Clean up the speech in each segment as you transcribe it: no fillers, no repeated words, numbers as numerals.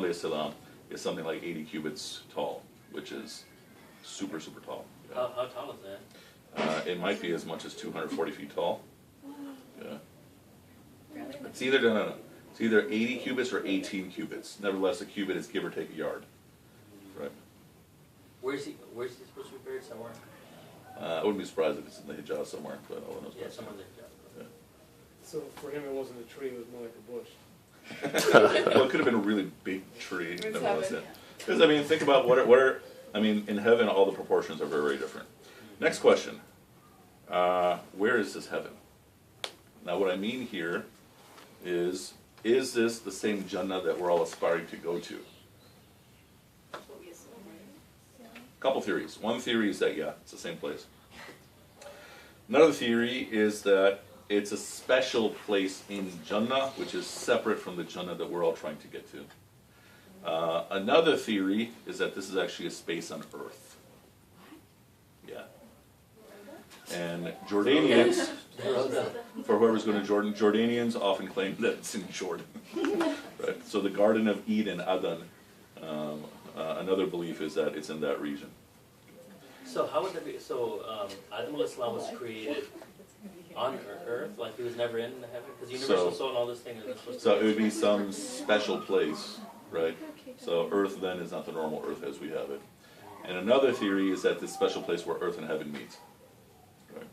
alayhi salam is something like 80 cubits tall, which is super, super tall. How tall is that? It might be as much as 240 feet tall. Yeah. It's either, no. It's either 80 cubits or 18 cubits. Nevertheless, a cubit is give or take a yard. Right. Where's he supposed to be buried? Somewhere? I wouldn't be surprised if it's in the Hijaz somewhere, but Allah knows Yeah, best. somewhere there. Yeah. So for him, it wasn't a tree; it was more like a bush. Well, it could have been a really big tree. Nevertheless, yeah. Because I mean, think about what are I mean, in heaven, all the proportions are very, very different. Next question: where is this heaven? Now, what I mean here is this the same Jannah that we're all aspiring to go to? Couple theories. One theory is that, yeah, it's the same place. Another theory is that it's a special place in Jannah, which is separate from the Jannah that we're all trying to get to. Another theory is that this is actually a space on Earth. Yeah. And Jordanians, for whoever's going to Jordan, Jordanians often claim that it's in Jordan. Right? So the Garden of Eden, Adan, another belief is that it's in that region. So how would that be? So Adam alayhi salam was created on Earth, like he was never in heaven, because universal soul and all this thing. So it would be some special place, right? So Earth then is not the normal Earth as we have it. And another theory is that this special place where Earth and heaven meet. Right?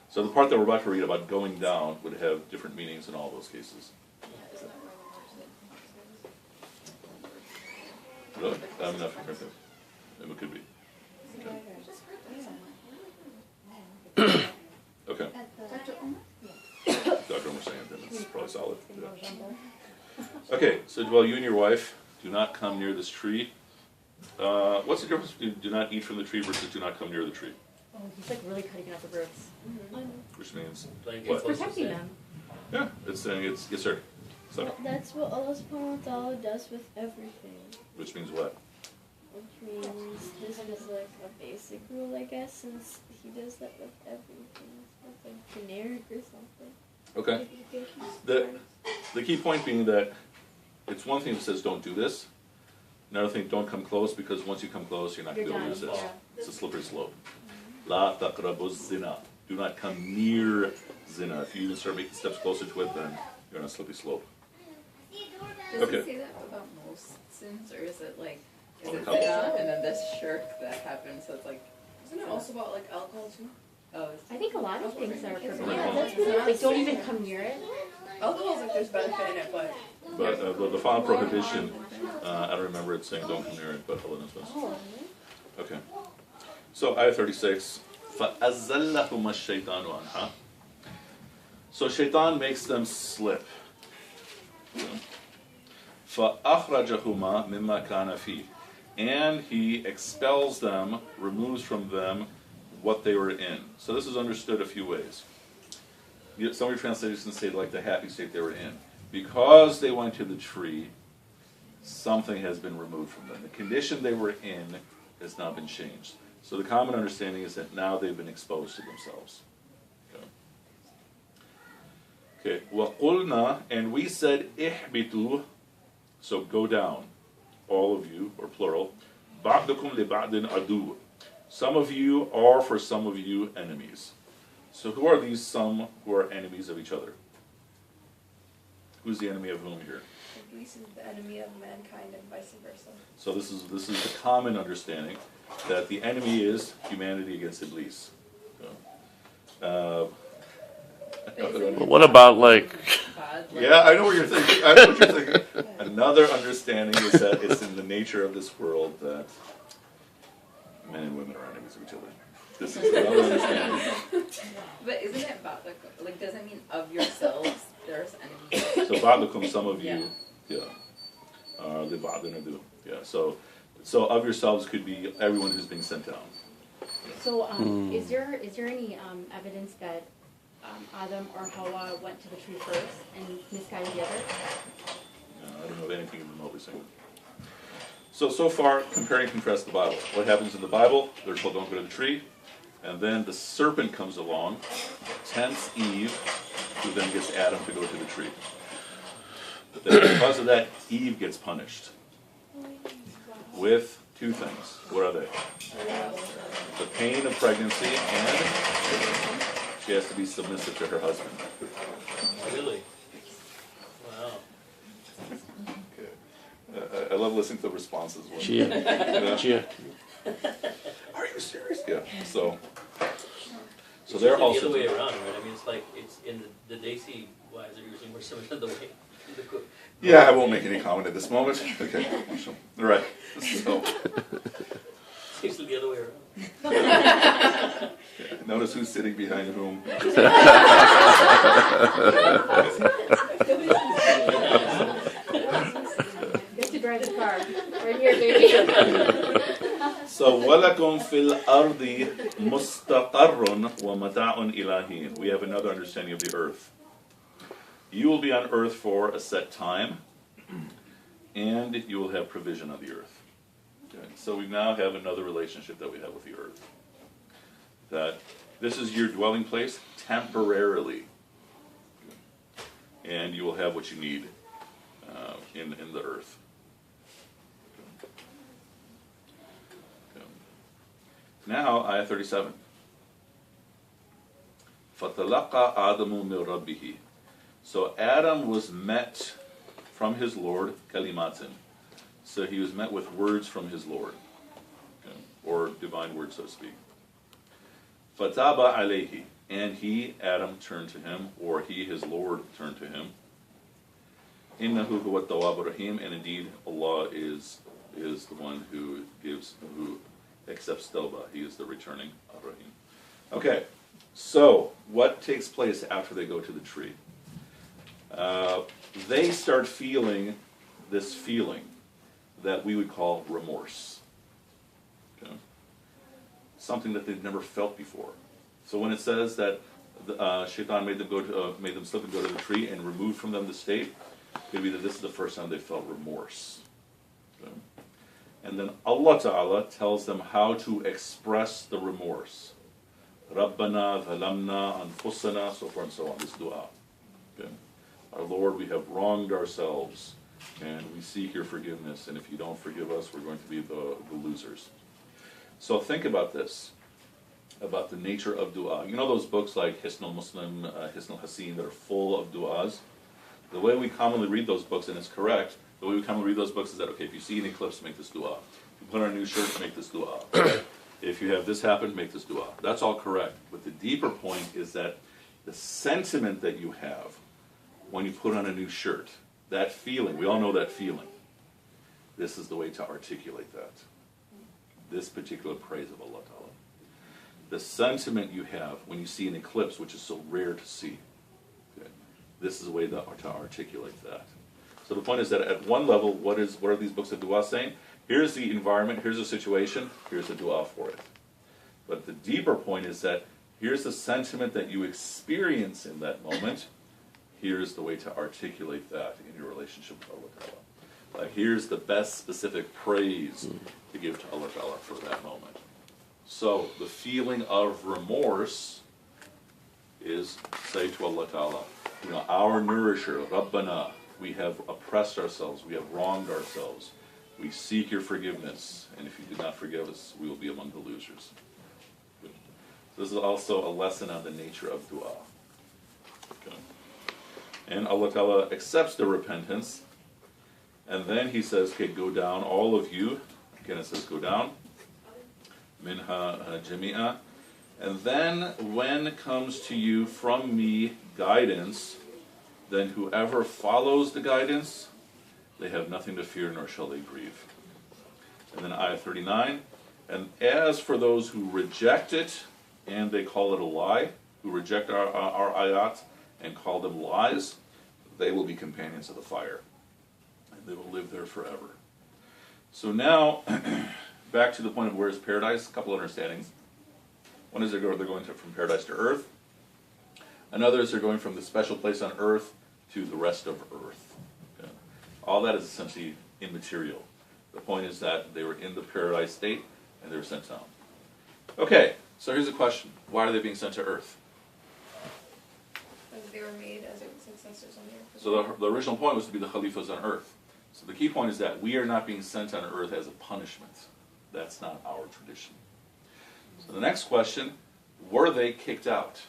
So the part that we're about to read about going down would have different meanings in all those cases. Really? I'm not familiar with it. It could be. Okay. Dr. Omer saying then it's probably solid. Yeah. Okay, so well, you and your wife do not come near this tree. What's the difference between do not eat from the tree versus do not come near the tree? Oh, he's like really cutting out the roots. Which means It's protecting them. Yeah, it's saying it's yes sir. So, that's what Allah subhanahu wa ta'ala does with everything. which means what? Which means this is like a basic rule, I guess, since he does that with everything. It's not like generic or something. Okay. The key point being that it's one thing that says don't do this. Another thing, don't come close, because once you come close, you're not going to be able to resist. It's a slippery slope. La taqrabu zina. Do not come near zina. If you even start making steps closer to it, then you're on a slippery slope. Does it say that about most sins, or is it like, is it zina and then this shirk that happens, so it's like... Isn't it also about like alcohol too? Oh, I think a lot of things are forbidden. Yeah, that's really, like, don't even come near it. Alcohol's like there's benefit in it, but... But the final prohibition, I don't remember it saying don't come near it, but Allah knows best. Okay. So, ayah 36. فَأَزَّلَّهُمَا الشَّيْطَانُ عَنْهَا. So shaitan makes them slip. فَأَخْرَجَهُمَا مِمَّا كَانَ فِيهِ. And he expels them, removes from them what they were in. So this is understood a few ways. Some of your translations say like the happy state they were in. Because they went to the tree, something has been removed from them. The condition they were in has now been changed. So the common understanding is that now they've been exposed to themselves. Okay. وَقُلْنَا, and we said, إِحْبِتُوا, so go down, all of you, or plural. بَعْدُكُمْ لِبَعْدٍ عَدُوٌ. Some of you are for some of you enemies. So who are these some who are enemies of each other? Who's the enemy of whom here? Iblis is the enemy of mankind and vice versa. So this is the common understanding that the enemy is humanity against Iblis. But what about like? Yeah, I know what you're thinking. I know what you're thinking. Another understanding is that it's in the nature of this world that men and women are enemies of each other. This is another understanding. But isn't it about like doesn't mean of yourselves there's enemies? So ba'dukum, some of you, li ba'din adu. Yeah. So of yourselves could be everyone who's being sent down. So is there any evidence that Adam or Hawa went to the tree first and misguided the other? I don't know of anything remotely similar. So far, compare and contrast the Bible. What happens in the Bible? They're told don't go to the tree. And then the serpent comes along, tempts Eve, who then gets Adam to go to the tree. But then because of that, Eve gets punished. with two things. What are they? The pain of pregnancy, and she has to be submissive to her husband. Really? Wow. I love listening to the responses. Gia. Gia. Are you serious? Yeah. So It's they're usually also the other way around, right? I mean, it's like it's in the Desi wives are usually more similar to the way. Yeah, I won't make any comment at this moment. Okay. All right. So It's usually the other way around. notice who's sitting behind whom. Get to drive the car. Right here, baby. So وَلَكُمْ فِي الْأَرْضِ مُسْتَقَرٌّ وَمَتَاعٌ إِلَىٰ. We have another understanding of the earth. You will be on earth for a set time, and you will have provision of the earth. Okay. So we now have another relationship that we have with the earth. That this is your dwelling place temporarily, and you will have what you need in the earth. Okay. Now, ayah 37. فَتَلَقَّى آدَمُ مِنْ رَبِّهِ. So Adam was met from his Lord, kalimatin. So he was met with words from his Lord, okay, or divine words, so to speak. Fataba alayhi, and he, Adam, turned to him, or he, his Lord, turned to him. Innahu huwa at-tawwabur rahim, and indeed Allah is the one who accepts tawbah. He is the returning ar-Rahim. Okay, so what takes place after they go to the tree? They start feeling this feeling that we would call remorse. Okay? Something that they've never felt before. So when it says that Shaitan made them slip and go to the tree and removed from them the state, it could be that this is the first time they felt remorse. Okay? And then Allah Ta'ala tells them how to express the remorse. Rabbana dhalamna anfusana, so forth and so on, this dua. Okay? Our Lord, we have wronged ourselves, and we seek your forgiveness, and if you don't forgive us, we're going to be the losers. So think about this, about the nature of dua. You know those books like Hisn al-Muslim, Hisn al-Hasin, that are full of duas? The way we commonly read those books, and it's correct, the way we commonly read those books is that, okay, if you see an eclipse, make this dua. If you put on a new shirt, make this dua. If you have this happen, make this dua. That's all correct. But the deeper point is that the sentiment that you have when you put on a new shirt, that feeling, we all know that feeling. This is the way to articulate that. This particular praise of Allah Ta'ala. The sentiment you have when you see an eclipse, which is so rare to see. Okay? This is a way to articulate that. So the point is that at one level, what are these books of dua saying? Here's the environment, here's the situation, here's the dua for it. But the deeper point is that here's the sentiment that you experience in that moment. Here's the way to articulate that in your relationship with Allah Ta'ala. Here's the best specific praise to give to Allah Ta'ala for that moment. So the feeling of remorse is, say to Allah Ta'ala, our nourisher, Rabbana, we have oppressed ourselves, we have wronged ourselves. We seek your forgiveness, and if you do not forgive us, we will be among the losers. This is also a lesson on the nature of dua. Okay. And Allah Ta'ala accepts the repentance, and then He says, okay, go down, all of you. Again, it says, go down. Minha jami'a. And then, when comes to you from me guidance, then whoever follows the guidance, they have nothing to fear, nor shall they grieve. And then ayah 39, and as for those who reject it, and they call it a lie, who reject our ayat and call them lies, they will be companions of the fire. And they will live there forever. So now, back to the point of where is paradise, a couple understandings. One is they're going from paradise to earth. Another is they're going from the special place on earth to the rest of earth. Okay. All that is essentially immaterial. The point is that they were in the paradise state and they were sent down. Okay, so here's a question. Why are they being sent to earth? Because they were made as successors on the earth. So the original point was to be the Khalifas on earth. So the key point is that we are not being sent on earth as a punishment. That's not our tradition. So the next question, were they kicked out?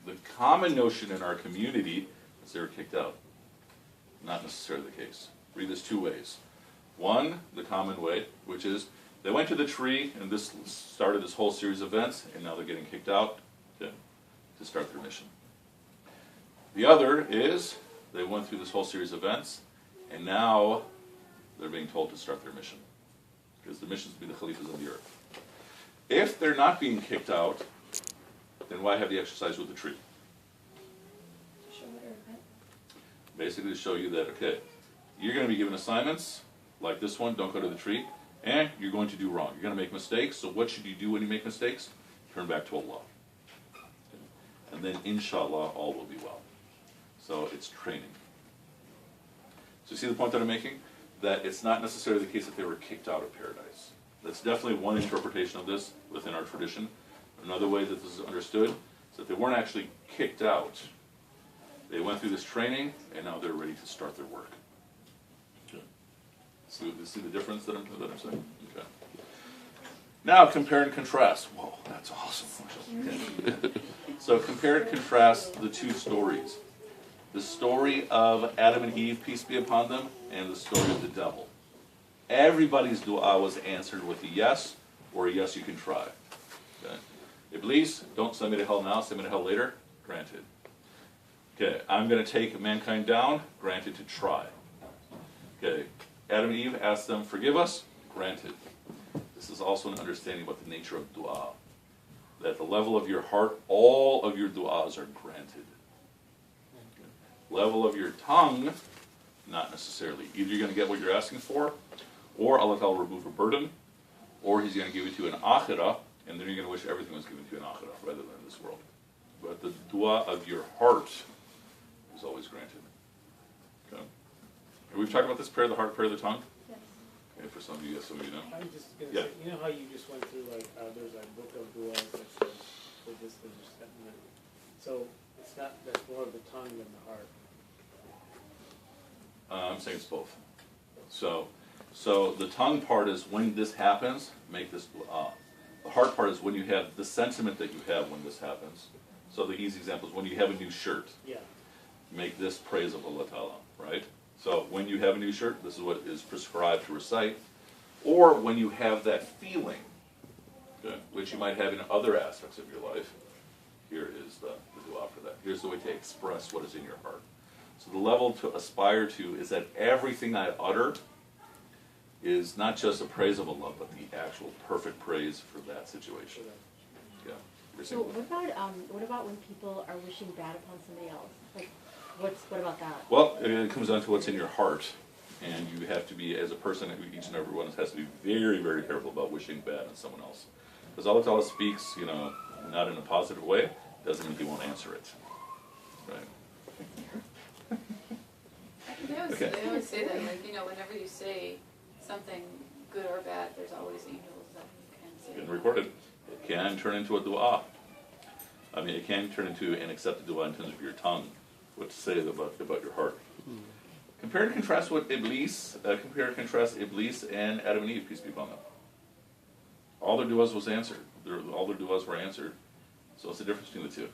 The common notion in our community is they were kicked out. Not necessarily the case. Read this two ways. One, the common way, which is they went to the tree and this started this whole series of events, and now they're getting kicked out to start their mission. The other is they went through this whole series of events, and now they're being told to start their mission. Because the mission is to be the Khalifas of the earth. If they're not being kicked out, then why have the exercise with the tree? Show it or what? Basically to show you that, okay, you're going to be given assignments, like this one, don't go to the tree, and you're going to do wrong. You're going to make mistakes, so what should you do when you make mistakes? Turn back to Allah. And then, inshallah, all will be well. So it's training. So you see the point that I'm making? That it's not necessarily the case that they were kicked out of paradise. That's definitely one interpretation of this within our tradition. Another way that this is understood is that they weren't actually kicked out. They went through this training, and now they're ready to start their work. Okay. So you see the difference that I'm saying? Okay. Now compare and contrast. Whoa, that's awesome. Okay. So compare and contrast the two stories. The story of Adam and Eve, peace be upon them, and the story of the devil. Everybody's dua was answered with a yes, or a yes you can try. Okay. Iblis, don't send me to hell now, send me to hell later. Granted. Okay, I'm going to take mankind down. Granted to try. Okay, Adam and Eve asked them, forgive us. Granted. This is also an understanding about the nature of dua. That at the level of your heart, all of your du'as are granted. Level of your tongue, not necessarily. Either you're going to get what you're asking for, or Allah Ta'ala will remove a burden, or He's going to give it to you in akhirah, and then you're going to wish everything was given to you in akhirah rather than in this world. But the dua of your heart is always granted. Okay? And we've talked about this, prayer of the heart, prayer of the tongue? Yes. Okay, for some of you, yes, some of you know. I'm just gonna Yeah. say, you know how you just went through like, there's a book of duas that says, for this, there's a sentiment. So it's not, that's more of the tongue than the heart. I'm saying it's both. So the tongue part is when this happens, make this dua. The heart part is when you have the sentiment that you have when this happens. So the easy example is when you have a new shirt, Yeah. make this praise of Allah Ta'ala, right? So when you have a new shirt, this is what is prescribed to recite. Or when you have that feeling, okay, which you might have in other aspects of your life, here is the dua for that. Here's the way to express what is in your heart. So the level to aspire to is that everything I utter is not just a praise of Allah, but the actual perfect praise for that situation. Yeah. So what about when people are wishing bad upon somebody else? Like, what about that? Well, it comes down to what's in your heart, and you have to be, as a person, each and every one has to be very, very careful about wishing bad on someone else. Because Allah Ta'ala speaks, not in a positive way, doesn't mean He won't answer it. Right? Okay. They always say that, whenever you say something good or bad, there's always angels that you can say. Been recorded. It can turn into a dua. I mean, it can turn into an accepted dua in terms of your tongue, what to say about your heart. Compare and contrast what Iblis, and Adam and Eve, peace be upon them. All their duas was answered. All their duas were answered. So what's the difference between the two?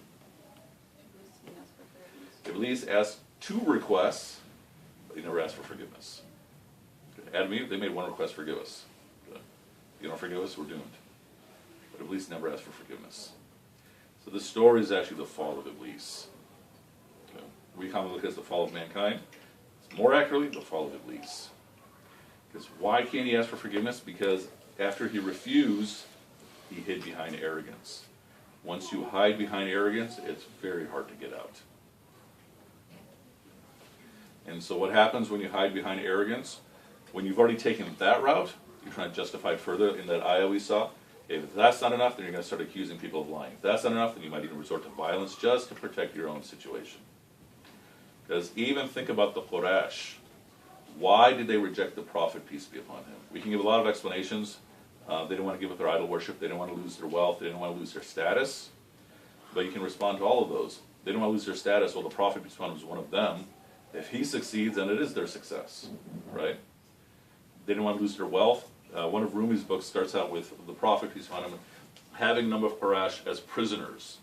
Iblis asked 2 requests, but he never asked for forgiveness. Okay. Adam and Eve, they made 1 request, forgive us. Okay. If you don't forgive us, we're doomed. But Iblis never asked for forgiveness. So this story is actually the fall of Iblis. Okay. We commonly look at it as the fall of mankind. It's more accurately, the fall of Iblis. Because why can't he ask for forgiveness? Because after he refused, he hid behind arrogance. Once you hide behind arrogance, it's very hard to get out. And so what happens when you hide behind arrogance? When you've already taken that route, you're trying to justify it further in that ayah we saw. If that's not enough, then you're going to start accusing people of lying. If that's not enough, then you might even resort to violence just to protect your own situation. Because even think about the Quraysh. Why did they reject the Prophet, peace be upon him? We can give a lot of explanations. They didn't want to give up their idol worship. They didn't want to lose their wealth. They didn't want to lose their status. But you can respond to all of those. They didn't want to lose their status. Well, the Prophet, peace be upon him, was one of them. If he succeeds, then it is their success, right? They didn't want to lose their wealth. One of Rumi's books starts out with the Prophet, peace be upon him, having Numb of Parash as prisoners.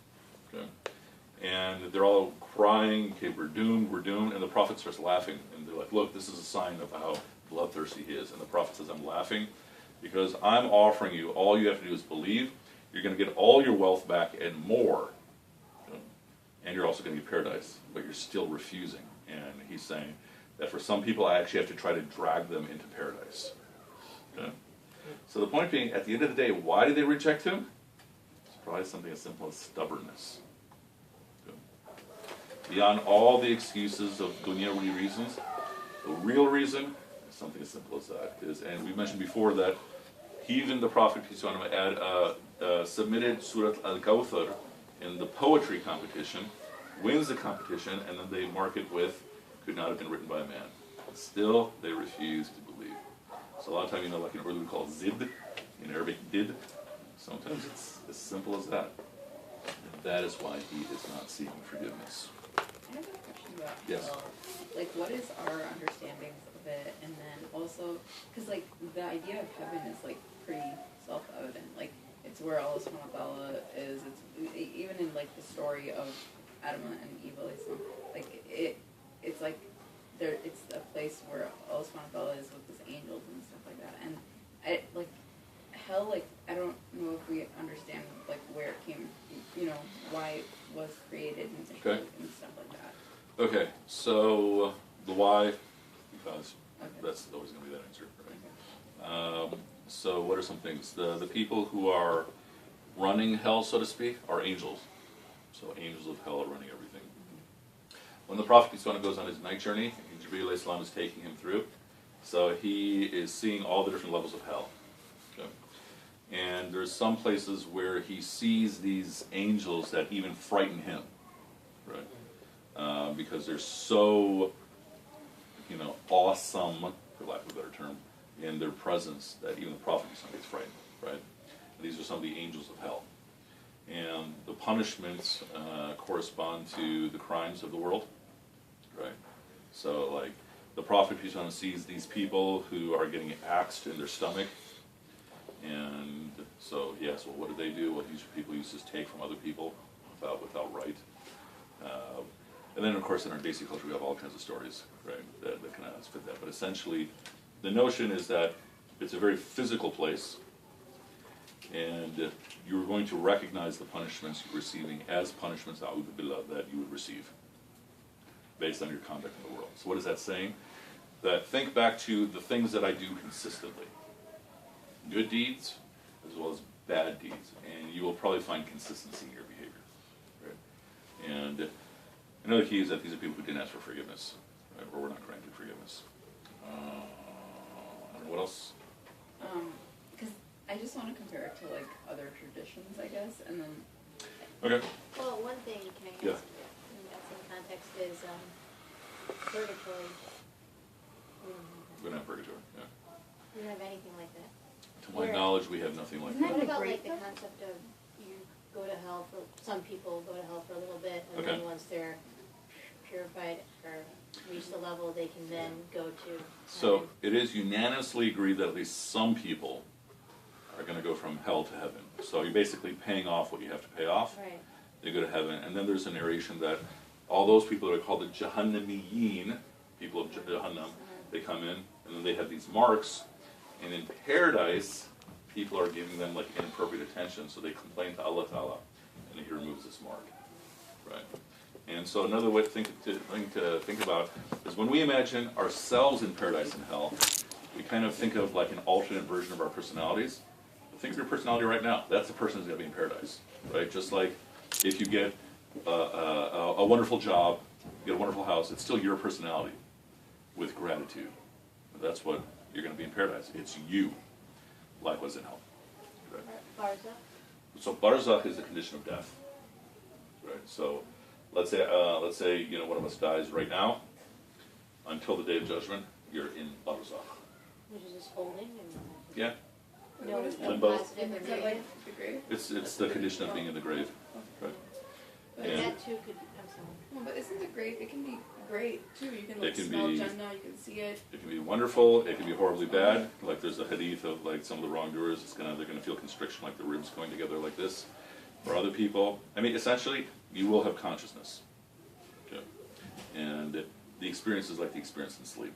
Okay? And they're all crying, okay, we're doomed, and the Prophet starts laughing. And they're like, look, this is a sign of how bloodthirsty he is. And the Prophet says, I'm laughing because I'm offering you, all you have to do is believe. You're going to get all your wealth back and more. Okay? And you're also going to get paradise, but you're still refusing. And he's saying that for some people, I actually have to try to drag them into paradise. Okay? So the point being, at the end of the day, why did they reject him? It's probably something as simple as stubbornness. Okay? Beyond all the excuses of dunyawi reasons, the real reason is something as simple as that. And we mentioned before that even the Prophet, peace be upon him, submitted Surat Al-Kawthar in the poetry competition, wins the competition, and then they mark it with, could not have been written by a man. Still, they refuse to believe. So a lot of times, like in Urdu we call zid, in Arabic did. Sometimes it's as simple as that. And that is why he is not seeking forgiveness. I have a question about Yes. hell. Like, what is our understanding of it? And then also, because like the idea of heaven is like pretty self-evident. Like, it's where Allah subhanahu wa ta'ala is. It's even in like the story of Adam and Eve, like it's like there. It's a place where Allah subhanahu wa ta'ala is with his angels and stuff like that. And I like hell. Like, I don't know if we understand like where it came. Why it was created and stuff like that. Okay, so the why, because that's always going to be that answer, right? So what are some things? The people who are running hell, so to speak, are angels. So angels of hell are running everything. When the Prophet peace be upon him goes on his night journey, Jibreel alayhi salam is taking him through. So he is seeing all the different levels of hell. Okay? And there's some places where he sees these angels that even frighten him, right? Because they're so, awesome, for lack of a better term, in their presence that even the Prophet gets frightened, right? And these are some of the angels of hell. And the punishments correspond to the crimes of the world, right? So, like, the Prophet, peace be upon him, sees these people who are getting axed in their stomach. And so, yes, well, what did they do? Well, these are people used to take from other people without right. And then, of course, in our basic culture, we have all kinds of stories, right, that kind of fit that. But essentially, the notion is that it's a very physical place, and you're going to recognize the punishments you're receiving as punishments, a'udhu billah, that you would receive based on your conduct in the world. So what is that saying? That think back to the things that I do consistently. Good deeds as well as bad deeds, and you will probably find consistency in your behavior. Right? And another key is that these are people who didn't ask for forgiveness, right? Or were not granted forgiveness. I don't know what else. Because I just want to compare it to like other traditions, I guess, and then. Okay. Well, one thing, can I Yeah. ask, in that same context, is purgatory. We don't have purgatory, yeah. We don't have anything like that. To my knowledge, we have nothing like Isn't that. What about great like the concept of you go to hell for, some people go to hell for a little bit, and Okay. then once they're purified or reach the level, they can then go to So heaven. it is unanimously agreed that at least some people are going to go from hell to heaven. So you're basically paying off what you have to pay off. Right. They go to heaven, and then there's a narration that all those people that are called the Jahannamiyin, people of Jahannam, they come in, and then they have these marks, and in paradise, people are giving them like inappropriate attention, so they complain to Allah Ta'ala, and He removes this mark, right? And so another way to think about is when we imagine ourselves in paradise and hell, we kind of think of like an alternate version of our personalities. Think of your personality right now. That's the person who's going to be in paradise, right? Just like if you get a wonderful job, you get a wonderful house, it's still your personality with gratitude. That's what you're going to be in paradise. It's you. Likewise in hell. Right? Barzakh? So barzakh is the condition of death. Right? So let's say one of us dies right now. Until the day of judgment, you're in barzakh. Which is just holding and Yeah. no Limbo. positive or Is that negative. like the grave? It's the condition of being in the grave. Right? But And that too could, I'm sorry. No, but isn't the grave, it can be great too. You can It like can smell be- Jannah, you can see it. It can be wonderful. It can be horribly bad. Like there's a hadith of like some of the wrongdoers. They're gonna feel constriction, like the ribs going together like this. For other people, I mean, essentially, you will have consciousness. Okay, and the experience is like the experience in sleep.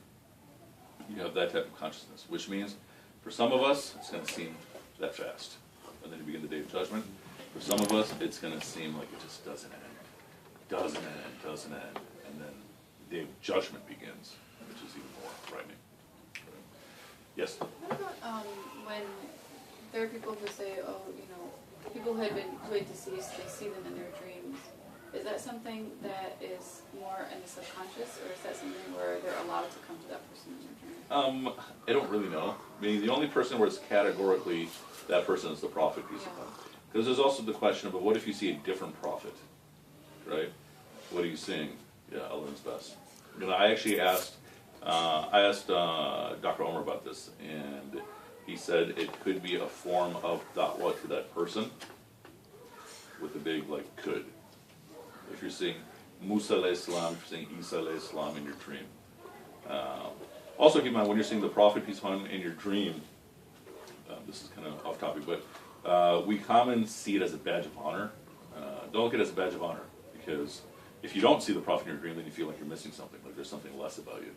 You have that type of consciousness, which means for some of us, it's gonna seem that fast, and then you begin the day of judgment. For some of us, it's gonna seem like it just doesn't end, doesn't end, and then the day of judgment begins, which is even more frightening. Yes? What about when there are people who say, oh, you know, people who had been played deceased, they see them in their dreams. Is that something that is more in the subconscious, or is that something where they're allowed to come to that person in their dream? I don't really know. I mean, the only person where it's categorically that person is the prophet piece of it. Because there's also the question of, what if you see a different prophet, right? What are you seeing? Yeah, Allah's best. You know, I actually asked Dr. Omer about this, and he said it could be a form of da'wah to that person with a big, like, could. If you're seeing Musa alayhi salam, if you're seeing Isa alayhi salam in your dream. Also keep in mind, when you're seeing the prophet piece in your dream, this is kind of off topic, but we common see it as a badge of honor. Don't look at it as a badge of honor, because if you don't see the prophet in your dream, then you feel like you're missing something, like there's something less about you.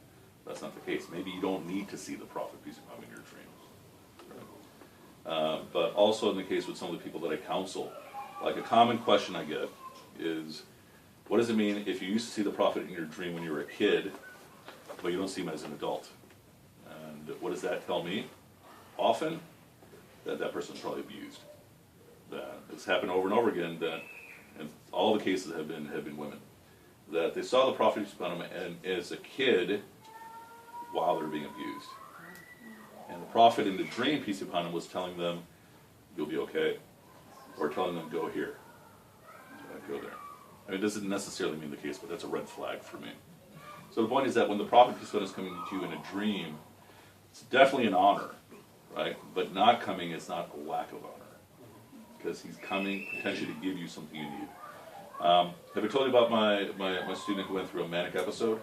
That's not the case. Maybe you don't need to see the prophet piece in your dream. Right? But also in the case with some of the people that I counsel, like a common question I get is, what does it mean if you used to see the prophet in your dream when you were a kid, but you don't see him as an adult? And what does that tell me? Often, that person's probably abused. That it's happened over and over again. That, and all the cases have been women, that they saw the prophet upon him and as a kid while they're being abused. And the prophet in the dream piece upon him was telling them, "You'll be okay," or telling them, "Go here, go there." I mean, it doesn't necessarily mean the case, but that's a red flag for me. So the point is that when the prophet piece is coming to you in a dream, it's definitely an honor, right? But not coming is not a lack of honor, because he's coming potentially to give you something you need. Have I told you about my student who went through a manic episode?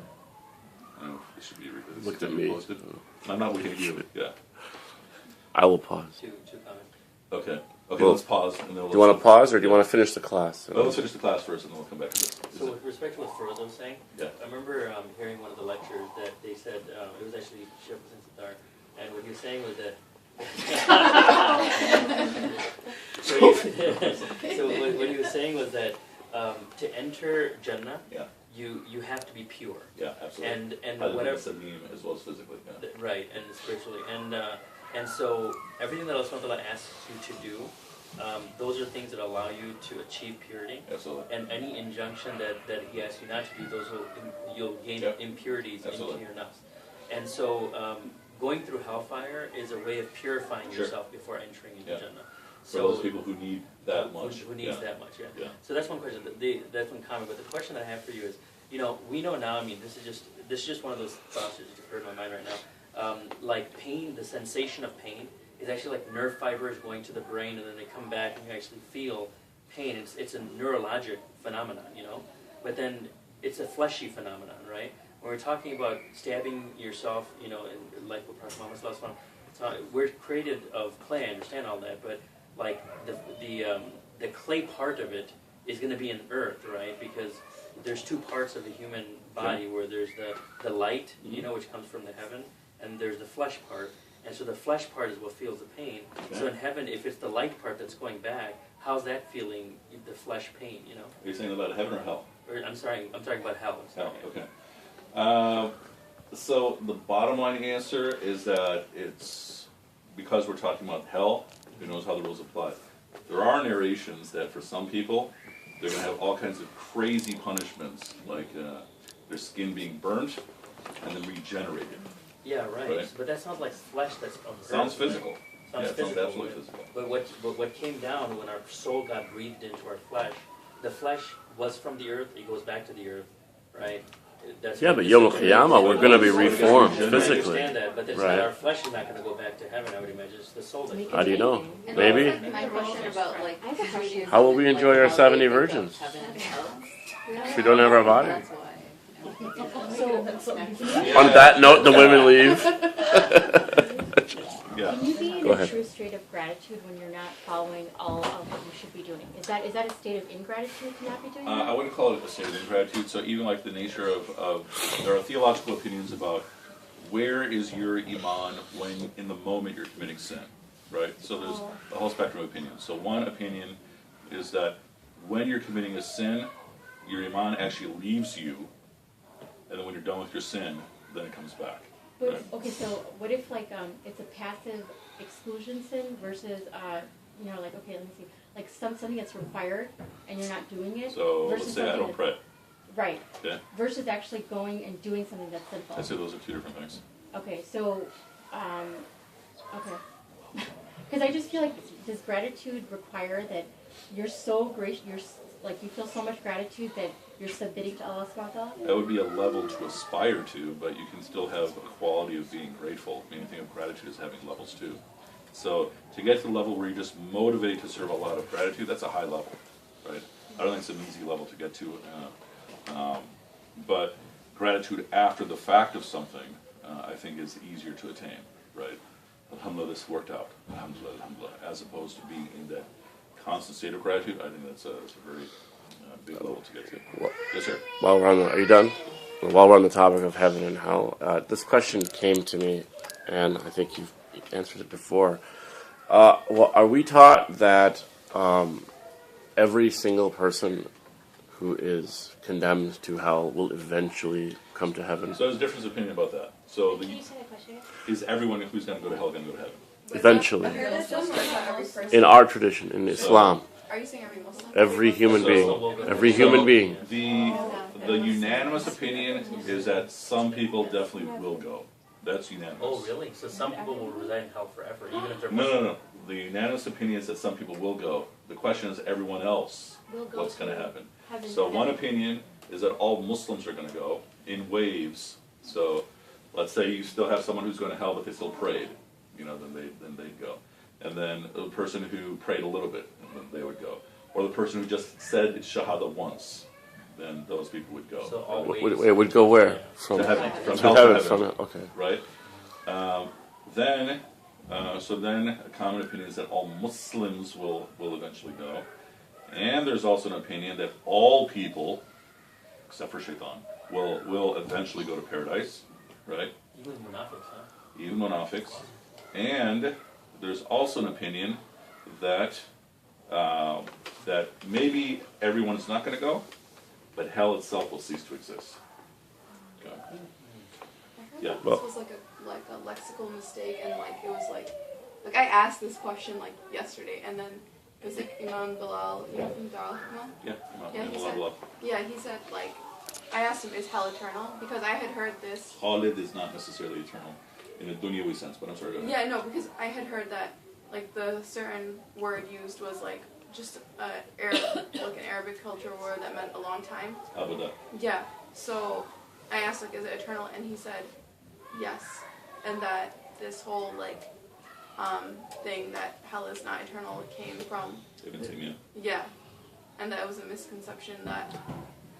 I don't know if it should be Looked at me. posted. I'm not looking at you. Yeah. I will pause. Two comments. Okay. Okay. Well, Let's pause and then Do you want to pause, or do you want to finish the class? Well, let's finish the class first, and then we'll come back to this. So with respect to what Feroz was saying, Yeah. I remember hearing one of the lectures that they said, it was actually Sheikh Siddhar, and what he was saying was that so what he was saying was that to enter Jannah, Yeah. you have to be pure. Yeah, absolutely. And Other than whatever, as well as physically. Yeah. right, and spiritually, and so everything that Allah subhanahu wa ta'ala asks you to do, those are things that allow you to achieve purity. Absolutely. And any injunction that He asks you not to do, those you'll gain Yep. impurities Absolutely. into your nafs. And so going through hellfire is a way of purifying Sure. yourself before entering into Yeah. Jannah. For those people who need that much. Who needs Yeah. that much, yeah. Yeah. So that's one question. That's one comment. But the question that I have for you is, you know, we know now. I mean, this is just one of those thoughts that just occurred in my mind right now. Like pain, the sensation of pain is actually like nerve fibers going to the brain, and then they come back, and you actually feel pain. It's a neurologic phenomenon, you know. But then it's a fleshy phenomenon, right? When we're talking about stabbing yourself, you know, and like what Prophet Muhammad sallallahu alaihi wasallam, we're created of clay. I understand all that, but like the clay part of it is going to be in earth, right? Because there's two parts of the human body, where there's the light, you know, which comes from the heaven, and there's the flesh part. And so the flesh part is what feels the pain. Okay. So in heaven, if it's the light part that's going back, how's that feeling, the flesh pain, you know? Are you saying about heaven or hell? Or, I'm talking about hell. I'm sorry. Hell, okay. So the bottom line answer is that it's because we're talking about hell, who knows how the rules apply. There are narrations that for some people, they're going to have all kinds of crazy punishments, like their skin being burnt and then regenerated. Yeah, right. But that sounds like flesh that's on earth. Sounds physical. Sounds Sounds physical. absolutely physical. But what came down when our soul got breathed into our flesh, the flesh was from the earth, it goes back to the earth, right? That's Yeah, but Yom Al-Qiyamah, we're going to be reformed I physically. understand that, but Right. our flesh is not going to go back to hean, I would imagine. It's the soul that How do you know? And Maybe. My question about like I have a question. Judaism, How will we enjoy like, our how 70 they think of virgins? heaven and hell? If we don't have our body. That's why. So, On that note, the women leave. Yeah. can you be in Go a ahead. true state of gratitude when you're not following all of what you should be doing? Is that a state of ingratitude to not be doing I that? wouldn't call it a state of ingratitude. So even like the nature of there are theological opinions about where is your iman when in the moment you're committing sin, right? So there's a whole spectrum of opinions. So one opinion is that when you're committing a sin, your iman actually leaves you, and then when you're done with your sin, then it comes back. But, Right. okay, so what if like it's a passive exclusion sin versus like okay, let me see, like something that's required and you're not doing it. So versus let's say I something don't pray. Right. Okay. Versus actually going and doing something that's sinful. I'd say those are two different things. Okay, so okay, because I just feel like does gratitude require that you're so great, like you feel so much gratitude that you're submitting to Allah subhanahu wa ta'ala? That would be a level to aspire to, but you can still have a quality of being grateful. I mean, the thing of gratitude is having levels too. So to get to the level where you're just motivated to serve Allah out of gratitude, that's a high level, right? I don't think it's an easy level to get to. But gratitude after the fact of something, I think is easier to attain, right? Alhamdulillah, this worked out. Alhamdulillah, alhamdulillah. As opposed to being in that constant state of gratitude, I think that's a very big level to get to. Yes, sir. Are you done? While we're on the topic of heaven and hell, this question came to me, and I think you've answered it before. Well, are we taught that every single person who is condemned to hell will eventually come to heaven? So there's a difference of opinion about that. So Can you say that question again? is everyone who's going to go to hell going to go to heaven? Eventually. Every person. In our tradition, in Islam, Are you saying every Muslim? every human being, every human being. The unanimous opinion is that some people definitely will go. That's unanimous. Oh, really? So some people will reside in hell forever, even if they're No, Muslim? no, no. The unanimous opinion is that some people will go. The question is everyone else, Will go what's going to to happen? heaven. So one opinion is that all Muslims are going to go in waves. So let's say you still have someone who's going to hell, but they still prayed. Then they'd go. And then the person who prayed a little bit, and then they would go. Or the person who just said Shahada once, then those people would go. So all ways. It would go where? From To heaven. From to hell to heaven. heaven. From it. Okay. Right? Then a common opinion is that all Muslims will eventually go. And there's also an opinion that all people, except for Shaitan, will eventually go to paradise, right? Even Munafiqs, huh? Even Munafiqs. And there's also an opinion that that maybe everyone's not going to go, but hell itself will cease to exist. Okay. I heard Yeah. that Well- this was like a lexical mistake, and it was like I asked this question yesterday, and then it was Imam Bilal, from Darul Hikmah. Yeah. Yeah, he said. Yeah, he said I asked him, is hell eternal? Because I had heard this. Khalid is not necessarily eternal in a dunyawi sense, but I'm sorry. Go ahead. Yeah, no, because I had heard that the certain word used was just an Arabic cultural word that meant a long time. How about that? Yeah. So I asked is it eternal, and he said yes, and that this whole thing that hell is not eternal came from Ibn Taymiyyah. yeah, and that it was a misconception that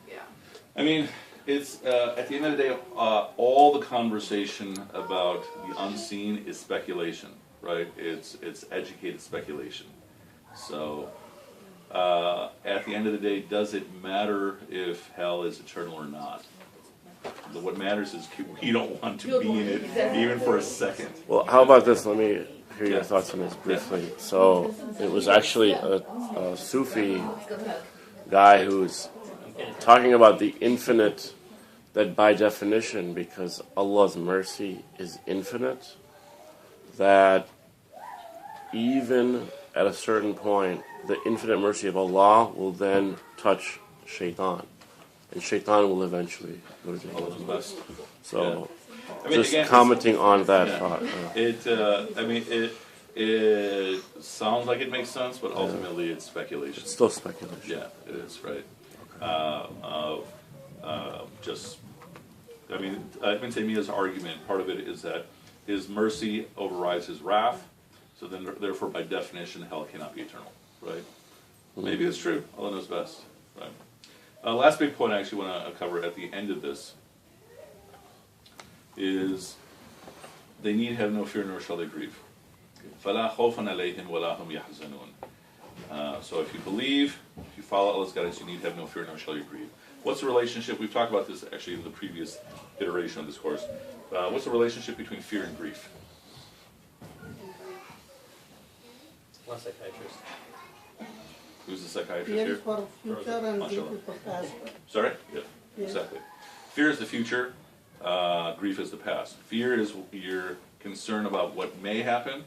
yeah. I mean, it's at the end of the day, all the conversation about the unseen is speculation, right? It's educated speculation. So, at the end of the day, does it matter if hell is eternal or not? But what matters is we don't want to be in it even for a second. Well, how about this? Let me hear your Yeah. thoughts on this briefly. So, it was actually a Sufi guy who's talking about the infinite, that by definition, because Allah's mercy is infinite, that even at a certain point, the infinite mercy of Allah will then touch Shaitan. And Shaitan will eventually go to Allah's Jahannam. best. So, I mean, just again, commenting on that yeah. thought. It sounds like it makes sense, but ultimately it's speculation. It's still speculation. Yeah, it is, right. Ibn Taymiyyah's argument, part of it is that his mercy overrides his wrath, so then therefore by definition hell cannot be eternal, right? Maybe it's true, Allah knows best, right? Last big point I actually want to cover at the end of this is they need have no fear nor shall they grieve. فَلَا خَوْفٌ عَلَيْهِمْ وَلَا هُمْ يَحْزَنُونَ. So if you believe, if you follow Allah's guidance, you need have no fear nor shall you grieve. What's the relationship? We've talked about this actually in the previous iteration of this course. What's the relationship between fear and grief? One psychiatrist. Who's the psychiatrist Fear here? is for future and grief Mashallah. is for past. Sorry? Yeah, Yeah. exactly. Fear is the future, grief is the past. Fear is your concern about what may happen,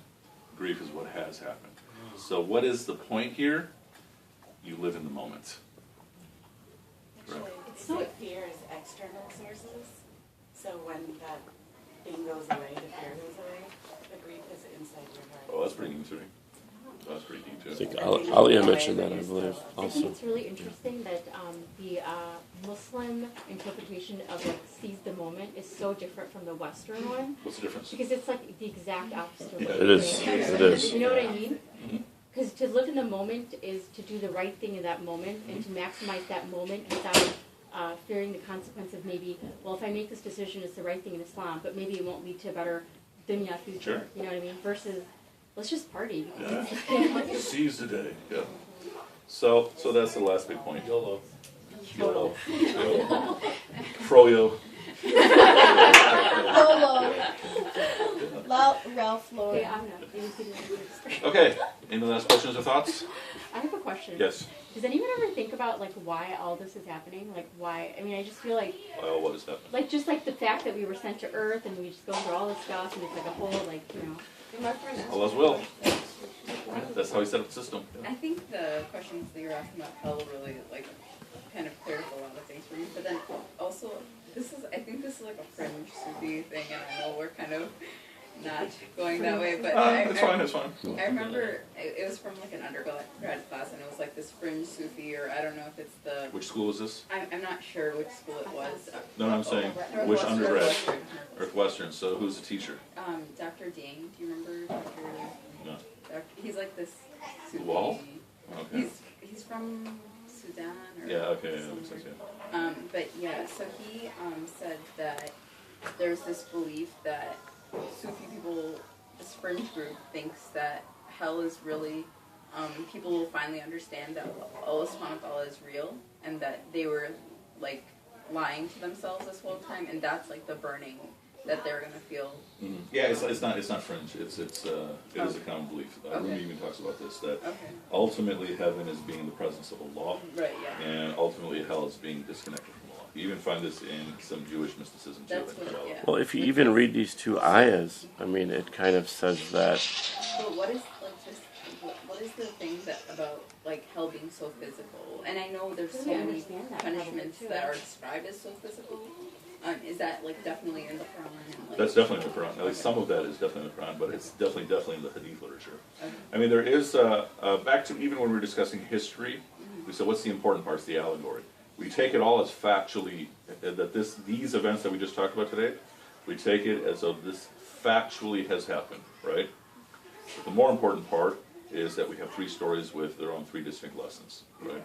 grief is what has happened. So what is the point here? You live in the moment. Right. It's so fear is external sources. So when that thing goes away, the fear goes away, the grief is inside your heart. Oh, that's pretty interesting. That's pretty deep I too. think Alia mentioned that, I believe, I think also. it's really interesting that the Muslim interpretation of like seize the moment is so different from the Western one, What's the difference? because it's like the exact opposite of Yeah, what It you're is. saying. It is. You know what I mean? Mhm. Because to live in the moment is to do the right thing in that moment and to maximize that moment without fearing the consequence of maybe, well, if I make this decision, it's the right thing in Islam, but maybe it won't lead to a better dunya future. Sure. You know what I mean? Versus, let's just party. Yeah. Seize the day. Yeah. So that's the last big point. YOLO. YOLO. Froyo. Ralph Lauren. Okay, I'm not. Okay. Any last questions or thoughts? I have a question. Yes. Does anyone ever think about like why all this is happening? Like why? I mean, I just feel like What is happening? like just like the fact that we were sent to Earth and we just go through all this stuff and it's like a whole like Allah's will. That's how he set up the system. I think the questions that you're asking about hell really like kind of clears a lot of things for you. But then also, I think this is like a fringe Sufi thing, and I know we're kind of not going that way, but It's fine. It's fine. I remember it was from like an undergrad class, and it was like this fringe Sufi, or I don't know if it's the. Which school is this? I'm not sure which school it was. No, I'm saying which undergrad? Northwestern. So who's the teacher? Dr. Ding. Do you remember Dr. No. He's like this Sufi. Wall? Okay. He's from Sudan. Or Yeah. Okay. Yeah, that makes sense. Yeah. But yeah, so he said that there's this belief that Sufi people, this fringe group, thinks that hell is really, people will finally understand that Allah subhanahu wa ta'ala is real, and that they were like lying to themselves this whole time, and that's like the burning that they're gonna feel. Mm-hmm. Yeah, it's not fringe. It is a common belief. Rumi even talks about this, that ultimately heaven is being in the presence of Allah, Right. Yeah. and ultimately hell is being disconnected from Allah. You even find this in some Jewish mysticism too. That's what. Yeah. Well, if you even read these two ayahs, I mean, it kind of says that. But what is like just what is the thing that about like hell being so physical? And I know there's so I many understand that punishments probably, too. that are described as so physical. Is that like definitely in the Quran? And, like, That's definitely in the Quran. At least some of that is definitely in the Quran, but it's definitely in the Hadith literature. I mean, there is back to even when we were discussing history, we said what's the important part? It's the allegory. We take it all as factually that these events that we just talked about today, we take it as though this factually has happened, right? But the more important part is that we have three stories with their own three distinct lessons, right?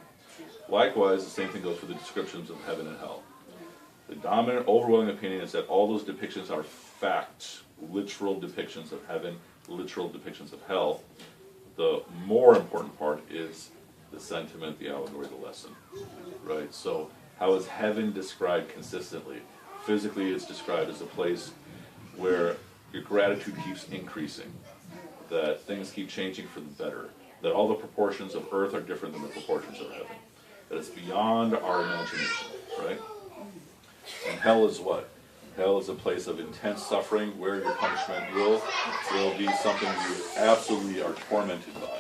Likewise, the same thing goes for the descriptions of heaven and hell. The dominant, overwhelming opinion is that all those depictions are facts, literal depictions of heaven, literal depictions of hell. The more important part is the sentiment, the allegory, the lesson, right? So how is heaven described consistently? Physically, it's described as a place where your gratitude keeps increasing, that things keep changing for the better, that all the proportions of earth are different than the proportions of heaven, that it's beyond our imagination, right? And hell is what? Hell is a place of intense suffering where your punishment will be something you absolutely are tormented by.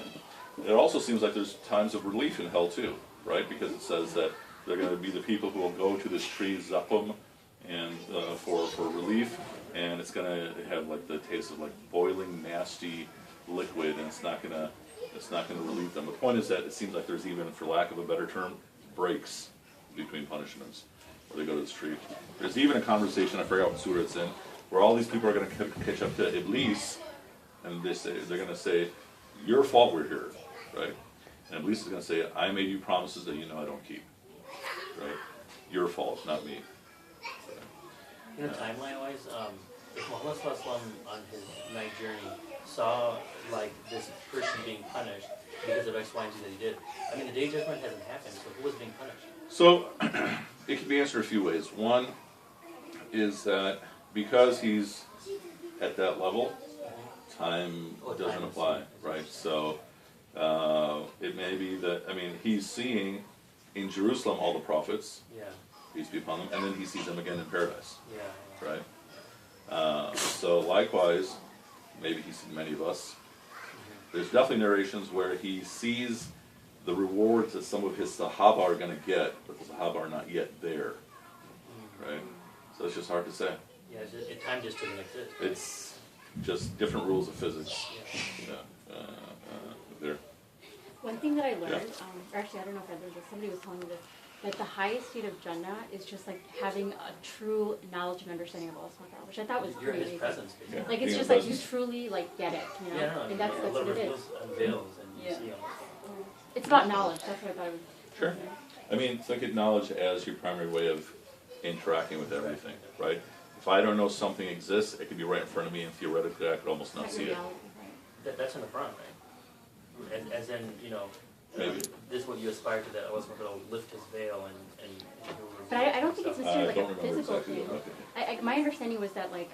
It also seems like there's times of relief in hell too, right? Because it says that they're going to be the people who will go to this tree Zakum and for relief, and it's going to have like the taste of like boiling, nasty liquid, and it's not going to relieve them. The point is that it seems like there's even, for lack of a better term, breaks between punishments. They go to the street. There's even a conversation, I forgot what surah it's in, where all these people are going to catch up to Iblis, and they're going to say, your fault we're here, right? And Iblis is going to say, I made you promises that you know I don't keep, right? Your fault, not me. You know, timeline-wise, if Muhammad Sallallahu on his night journey saw like this person being punished because of X, Y, and Z that he did, I mean, the day judgment hasn't happened, so who was being punished? So, it can be answered a few ways. One is that because he's at that level, time doesn't apply, right? So, it may be that, I mean, he's seeing in Jerusalem all the prophets, Yeah, peace be upon them, and then he sees them again in paradise, yeah. right? So likewise, maybe he's seen many of us. There's definitely narrations where he sees the rewards that some of his Sahaba are going to get, but the Sahaba are not yet there, right? So it's just hard to say. Yeah, time just doesn't exist. Right? It's just different rules of physics. Yeah. Yeah. There. One thing that I learned, or actually I don't know if I learned this, somebody was telling me this, that the highest state of Jannah is just like having a true knowledge and understanding of Allah subhanahu wa ta'ala, which I thought was You're in pretty his amazing. presence. Yeah. Like it's Being just in like you presence. truly like get it, you know? Yeah, no, And that's Allah what it is. unveils and you Yeah. see him. It's about knowledge, that's what I thought it was. Sure. I mean, think of knowledge as your primary way of interacting with everything, right? If I don't know something exists, it could be right in front of me, and theoretically I could almost not Not see it. reality, right. That's in the front, right? As in, you know, Maybe. this is what you aspire to, that Allah will lift his veil and But I don't think it's I necessarily like don't a remember physical exactly thing. what. Okay. My understanding was that like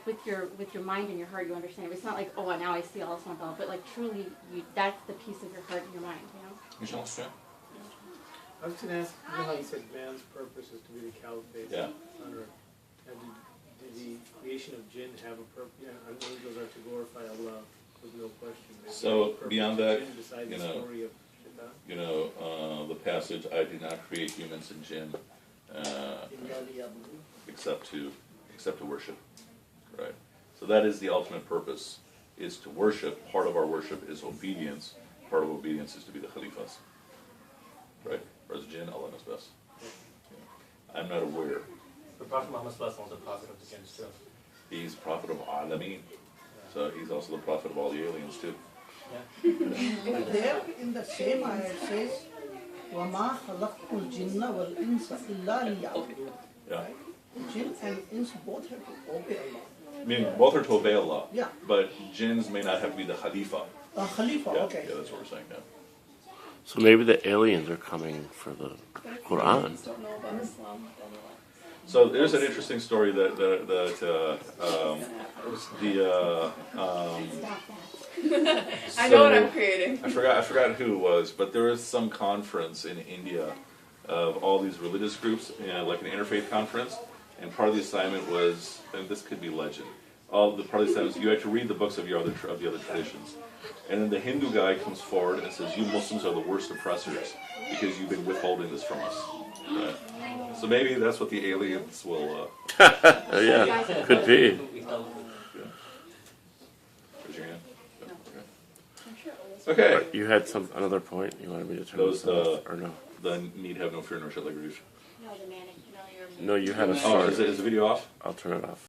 with your mind and your heart you understand it. It's not like, oh, now I see Allah subhanahu wa ta'ala, but like truly that's the piece of your heart and your mind, you know? Michelle, sure. I was going to ask, you know how you said man's purpose is to be the caliphate Yeah. on earth. And did the creation of jinn have a purpose? Yeah, and angels are to glorify Allah, with no question. They So, have a purpose beyond to that, jinn besides you the know, story of Shaitan? You know, the passage, I did not create humans and jinn except to worship, right? So that is the ultimate purpose, is to worship. Part of our worship is obedience. Part of obedience is to be the khalifas, right? Whereas jinn, Allah knows best. Yeah. I'm not aware. But Prophet Muhammad Sallallahu was a prophet of the jinns too. He's prophet of Alameen, so he's also the prophet of all the aliens too. Yeah. There in the same ayah it says, وَمَا خَلَقْتُ الْجِنَّ وَالْإِنسَ إِلَّا لِيَعْبُدُونَ. Yeah. Jinn and ins both have to obey Allah. I mean, both are to obey Allah, Yeah. but jinns may not have to be the khalifa. Khalifa, Yeah, okay. yeah, that's what we're saying. Yeah. So maybe the aliens are coming for the But if Quran. aliens don't know about Islam, then what? So there's an interesting story that I know what I'm creating. I forgot who it was, but there was some conference in India of all these religious groups, you know, like an interfaith conference, and part of the assignment was, and this could be legend, part of the assignment was you had to read the books of the other traditions, and then the Hindu guy comes forward and says, "You Muslims are the worst oppressors because you've been withholding this from us." Right? So maybe that's what the aliens will. Yeah, could be. Raise your hand. I'm sure Allah's Okay. You had another point you wanted me to turn Those, this off, or no? The need have no fear nor shall I grieve. No, the manic, no, you're. No, you had a Oh, start. is the video off? I'll turn it off.